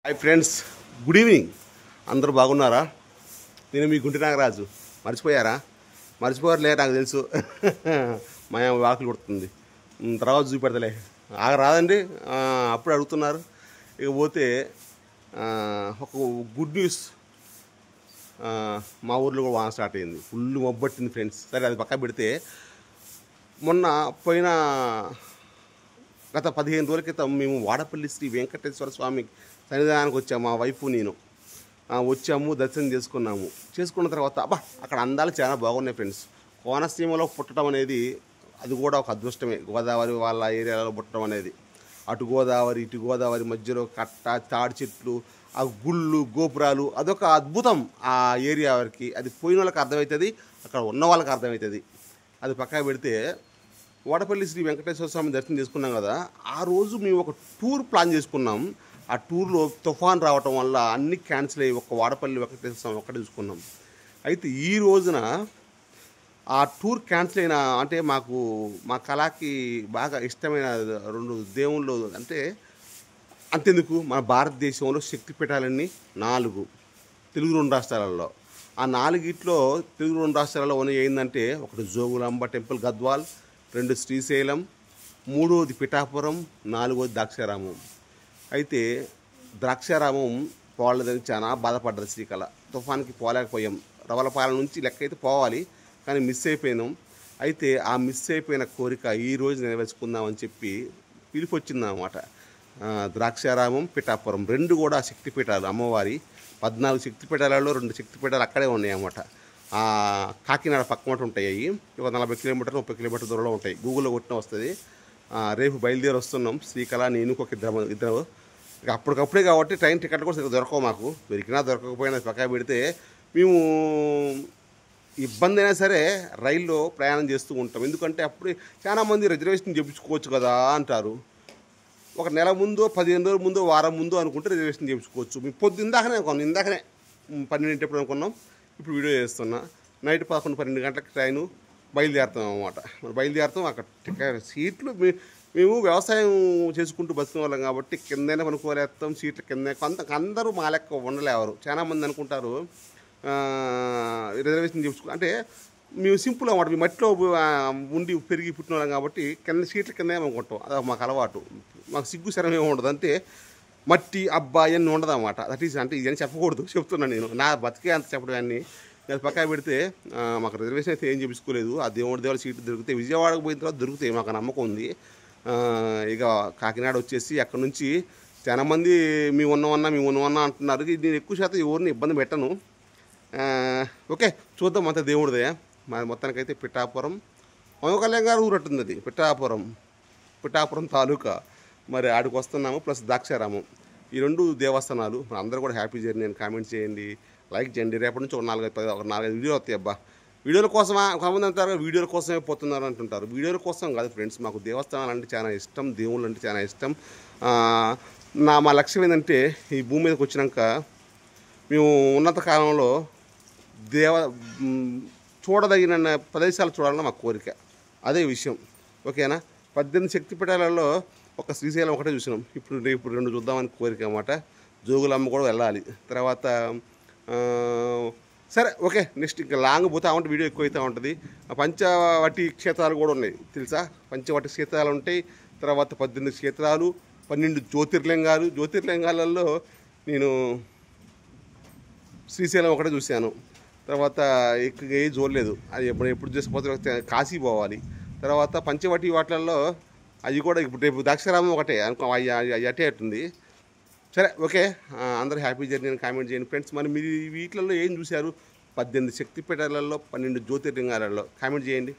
Hi friends, good evening. అందరూ బాగున్నారా? నేను మీ గుంటి నాగరాజు. మర్చిపోయారా? మర్చిపోయారులే, నాకు తెలుసు. మా వాకిలు కొడుతుంది, తర్వాత చూపెడతలే. రాదండి, అప్పుడు అడుగుతున్నారు. ఇక పోతే ఒక గుడ్ న్యూస్, మా ఊర్లో కూడా వాన స్టార్ట్ అయింది. ఫుల్ మొబ్బట్టింది ఫ్రెండ్స్. సరే, అది పక్క పెడితే మొన్న పోయిన గత 15 రోజుల క్రితం మేము వాడపల్లి శ్రీ వెంకటేశ్వర స్వామి సన్నిధానానికి వచ్చాము. మా వైఫ్ నేను వచ్చాము, దర్శనం చేసుకున్న తర్వాత అక్కడ అందాలు చాలా బాగున్నాయి ఫ్రెండ్స్. కోనసీమలో పుట్టడం అనేది అది కూడా ఒక అదృష్టమే. గోదావరి వాళ్ళ ఏరియాలో పుట్టడం అనేది, అటు గోదావరి ఇటు గోదావరి మధ్యలో కట్ట, తాడి చెట్లు, ఆ గుళ్ళు, గోపురాలు, అదొక అద్భుతం. ఆ ఏరియా వారికి అది పోయిన వాళ్ళకి అర్థమవుతుంది, అక్కడ ఉన్న వాళ్ళకి అర్థమవుతుంది. అది పక్కన పెడితే వాడపల్లి శ్రీ వెంకటేశ్వర స్వామి దర్శనం చేసుకున్నాం కదా. ఆ రోజు మేము ఒక టూర్ ప్లాన్ చేసుకున్నాం. ఆ టూర్లో తుఫాన్ రావటం వల్ల అన్నీ క్యాన్సిల్ అయ్యి ఒక వాడపల్లి వెంకటేశ్వర స్వామి ఒక్కటే చూసుకున్నాం. అయితే ఈ రోజున ఆ టూర్ క్యాన్సిల్ అయిన అంటే మా కళకి బాగా ఇష్టమైన 2 దేవుళ్ళు అంటే అంతెందుకు, మన భారతదేశంలో శక్తిపీఠాలన్నీ 4 తెలుగు 2 రాష్ట్రాలలో. ఆ 4గిట్లో తెలుగు 2 రాష్ట్రాలలో ఉన్నాయి. ఏంటంటే, ఒకటి జోగులాంబ టెంపుల్ గద్వాల్, 2 శ్రీశైలం, 3వది పిఠాపురం, 4వది ద్రాక్షారామం. అయితే ద్రాక్షారామం పోలేదని చాలా బాధపడ్డది శ్రీకళ. తుఫాన్కి పోలేకపోయాం. రవలపాలెం నుంచి లెక్క అయితే పోవాలి, కానీ మిస్ అయిపోయినాం. అయితే ఆ మిస్ అయిపోయిన కోరిక ఈరోజు నెరవేర్చుకుందామని చెప్పి పిలుపు వచ్చిందన్నమాట. ద్రాక్షారామం, పిఠాపురం 2 కూడా శక్తిపీఠాలు అమ్మవారి. 14 శక్తిపీఠాలలో 2 శక్తిపీఠాలు అక్కడే ఉన్నాయి అన్నమాట. కాకినాడ పక్కన ఉంటాయి. ఒక 40 కిలోమీటర్లు 30 కిలోమీటర్ల దూరంలో ఉంటాయి. గూగుల్లో కొట్టిన వస్తుంది. రేపు బయలుదేరి వస్తున్నాం. శ్రీకళ, నేను ఒక ఇద్దరు. ఇక అప్పటికప్పుడే కాబట్టి ట్రైన్ టికెట్ కూడా సరిగ్గా దొరకవు మాకు. దొరికినా దొరకకపోయినా పక్క పెడితే మేము ఇబ్బంది అయినా సరే రైల్లో ప్రయాణం చేస్తూ ఉంటాం. ఎందుకంటే అప్పుడు చాలామంది రిజర్వేషన్ చేయించుకోవచ్చు కదా అంటారు. ఒక నెల ముందో, 15 రోజుల ముందో, వారం ముందో అనుకుంటే రిజర్వేషన్ చేయించుకోవచ్చు. మేము ఇందాకనే 12 ఎప్పుడు అనుకున్నాం. ఇప్పుడు వీడియో చేస్తున్నా. నైట్ 11-12 గంటలకు ట్రైను బయలుదేరుతాం అన్నమాట. బయలుదేరుతాం. అక్కడ సీట్లు మేము వ్యవసాయం చేసుకుంటూ బతుకునే వాళ్ళం కాబట్టి కిందైనా పనుకోలేస్తాం. సీట్ల కింద అందరూ మా లెక్క ఉండలేవారు. చాలామంది అనుకుంటారు రిజర్వేషన్ చేయించుకో అంటే మేము సింపుల్ అన్నమాట. మేము మట్టిలో ఉండి పెరిగి పుట్టిన వాళ్ళం కాబట్టి సీట్ల కింద అనుకుంటాం. అది మాకు అలవాటు. మాకు సిగ్గు శరం ఏమి ఉండదు. అంటే మట్టి అబ్బాయి అని ఉండదు అన్నమాట. దట్ ఈజ్ అంటే ఇదని చెప్పకూడదు, చెప్తున్నాను నేను. నా బతికే అంత చెప్పడం అన్నీ అది పక్కన పెడితే మాకు రిజర్వేషన్ అయితే ఏం చేయించుకోలేదు. ఆ దేవుడి సీట్లు దొరికితే విజయవాడకు పోయిన తర్వాత దొరుకుతాయి, మాకు నమ్మకం ఉంది. ఇక కాకినాడ వచ్చేసి అక్కడ నుంచి చాలామంది మేము ఉన్నామన్నా అంటున్నారు. నేను ఎక్కువ శాతం ఎవరిని ఇబ్బంది పెట్టను. ఓకే, చూద్దాం అంత దేవుడిదే. మరి మొత్తానికైతే పిఠాపురం, పవన్ కళ్యాణ్ గారు ఊరట్టుంది అది. పిఠాపురం తాలూకా. మరి ఆడికి వస్తున్నాము. ప్లస్ ద్రాక్షారామం. ఈ 2 దేవస్థానాలు. అందరూ కూడా హ్యాపీ జర్నీ అని కామెంట్ చేయండి, లైక్ చేయండి. రేపటి నుంచి ఒక 4-5 వీడియోలు వస్తాయి. వీడియోల కోసమా? కొంతమంది అంటారు వీడియోల కోసమే పోతున్నారు అంటుంటారు. వీడియోల కోసం కాదు ఫ్రెండ్స్. మాకు దేవస్థానాలు అంటే చాలా ఇష్టం, దేవుళ్ళు అంటే చాలా ఇష్టం. మా లక్ష్యం ఏంటంటే, ఈ భూమి మీదకి వచ్చినాక మేము ఉన్నత కాలంలో చూడదగిన ప్రదేశాలు చూడాలని మా కోరిక. అదే విషయం. ఓకేనా? 18 శక్తిపీఠాలలో ఒక శ్రీశైలం ఒకటే చూసినాం. రేపు 2 చూద్దామని కోరిక అన్నమాట. జోగులమ్మ కూడా వెళ్ళాలి. తర్వాత సరే, ఓకే. నెక్స్ట్ ఇంకా లాంగ్ పోతా ఉంటే వీడియో ఎక్కువ అవుతూ ఉంటుంది. పంచవటి క్షేత్రాలు కూడా ఉన్నాయి తెలుసా? పంచవటి క్షేత్రాలు ఉంటాయి. తర్వాత 18 క్షేత్రాలు, 12 జ్యోతిర్లింగాలలో నేను శ్రీశైలం ఒకటే చూశాను. తర్వాత ఏ చూడలేదు. అది ఎప్పుడు చేసిపోతే కాశీ పోవాలి. తర్వాత పంచవటి వాటిలలో అది కూడా ఇప్పుడు రేపు ద్రాక్షారామం ఒకటే అనుకో, అటే అట్టుంది. సరే, ఓకే. అందరూ హ్యాపీ జర్నీ అని కామెంట్ చేయండి ఫ్రెండ్స్. మరి మీరు వీటిలలో ఏం చూశారు? 18 శక్తిపీఠాలలో, 12 జ్యోతిర్లింగాలలో కామెంట్ చేయండి.